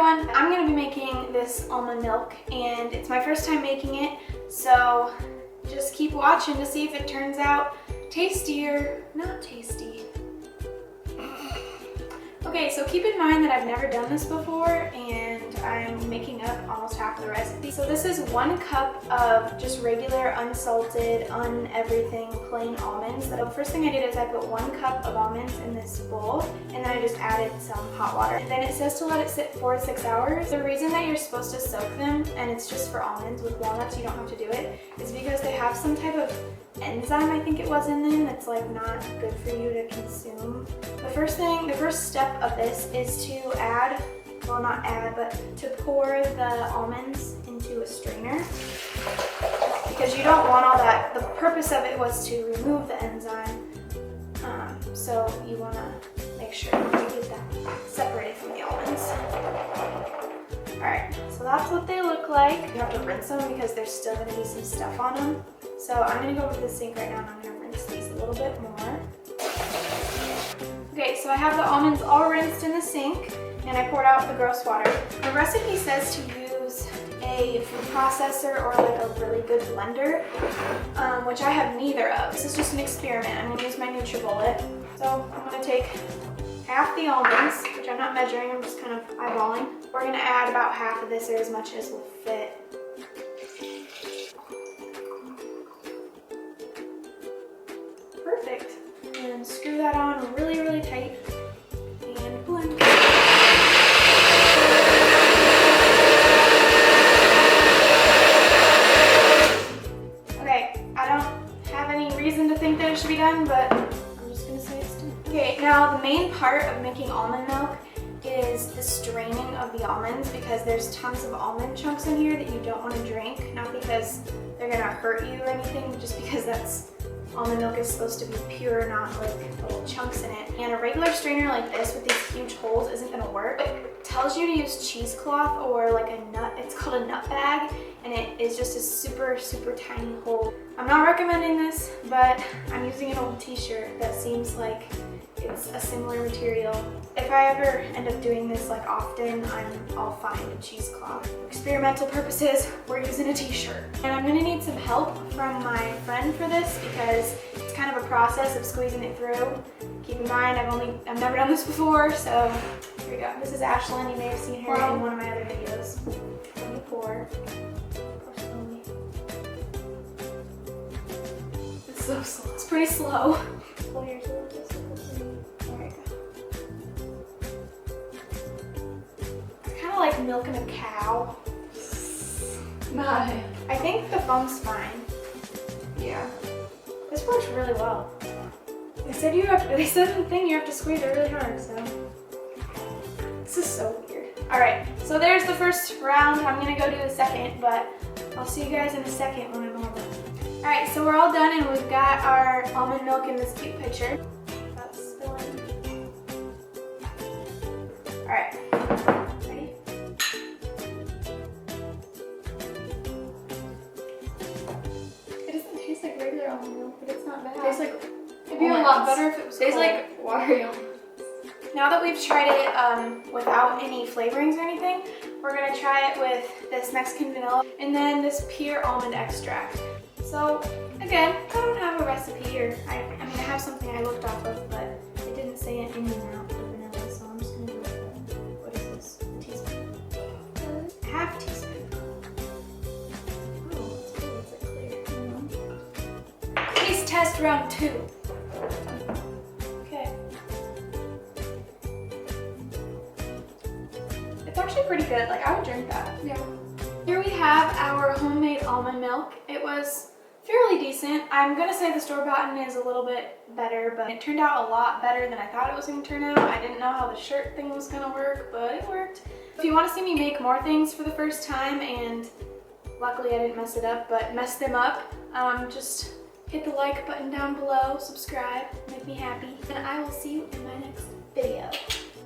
everyone, I'm going to be making this almond milk and it's my first time making it, so just keep watching to see if it turns out tasty or not tasty. Okay, so keep in mind that I've never done this before and I'm making up almost half of the recipe. So this is 1 cup of just regular, unsalted, un-everything, plain almonds. The first thing I did is I put 1 cup of almonds in this bowl and then I just added some hot water. And then it says to let it sit 4 to 6 hours. The reason that you're supposed to soak them, and it's just for almonds, with walnuts you don't have to do it, is because they have some type of enzyme, I think it was, in them that's like not good for you to consume. The first step of this is to add, well not add, but to pour the almonds into a strainer, because you don't want all that. The purpose of it was to remove the enzyme, so you want to make sure you get that separated from the almonds. Alright, so that's what they look like. You have to rinse them because there's still going to be some stuff on them. So I'm going to go over to the sink right now and I'm going to rinse these a little bit more. Okay, so I have the almonds all rinsed in the sink and I poured out the gross water. The recipe says to use a food processor or like a really good blender, which I have neither of. This is just an experiment. I'm going to use my NutriBullet. So I'm going to take half the almonds, which I'm not measuring, I'm just kind of eyeballing. We're going to add about half of this, or as much as will fit. Perfect. And screw that on really, really tight and blend. Okay, I don't have any reason to think that it should be done, but I'm just going to say it's done. Okay, now the main part of making almond milk is the straining of the almonds, because there's tons of almond chunks in here that you don't want to drink, not because they're going to hurt you or anything, just because almond milk is supposed to be pure, not like little chunks in it. And a regular strainer like this with these huge holes isn't going to work. It tells you to use cheesecloth or like a nut, it's called a nut bag, and it is just a super, super tiny hole. I'm not recommending this, but I'm using an old t-shirt that seems like it's a similar material. If I ever end up doing this like often, I'll find a cheesecloth. For experimental purposes, we're using a t-shirt. And I'm gonna need some help from my friend for this because it's kind of a process of squeezing it through. Keep in mind, I've never done this before, so here we go. This is Ashlyn. You may have seen her in one of my other videos. Let me pour. Pour slowly. It's so slow. It's pretty slow. Pull yours a little bit. There you go. Kind of like milking a cow. Not. I think the foam's fine. Yeah. This works really well. They said in the thing you have to squeeze it really hard, so. This is so weird. Alright, so there's the first round. I'm gonna go do the second, but I'll see you guys in a second when I'm all done. Alright, so we're all done and we've got our almond milk in this cute pitcher. That's spilling. Alright, ready? It doesn't taste like regular almond milk, but it's not bad. It tastes like, it'd be a lot better if it was tastes like watery almond. Now that we've tried it without any flavorings or anything, we're gonna try it with this Mexican vanilla and then this pure almond extract. So again, I don't have a recipe, or I mean I have something I looked off of, but it didn't say any amount of vanilla, so I'm just gonna go with what is this? A teaspoon? Half teaspoon. Oh, it's cool. It's like clear. Taste test round 2. Okay. It's actually pretty good. Like, I would drink that. Yeah. Here we have our homemade almond milk. It was fairly decent. I'm gonna say the store-bought is a little bit better, but it turned out a lot better than I thought it was gonna turn out. I didn't know how the shirt thing was gonna work, but it worked. If you want to see me make more things for the first time, and luckily I didn't mess it up, but mess them up, just hit the like button down below, subscribe, make me happy, and I will see you in my next video.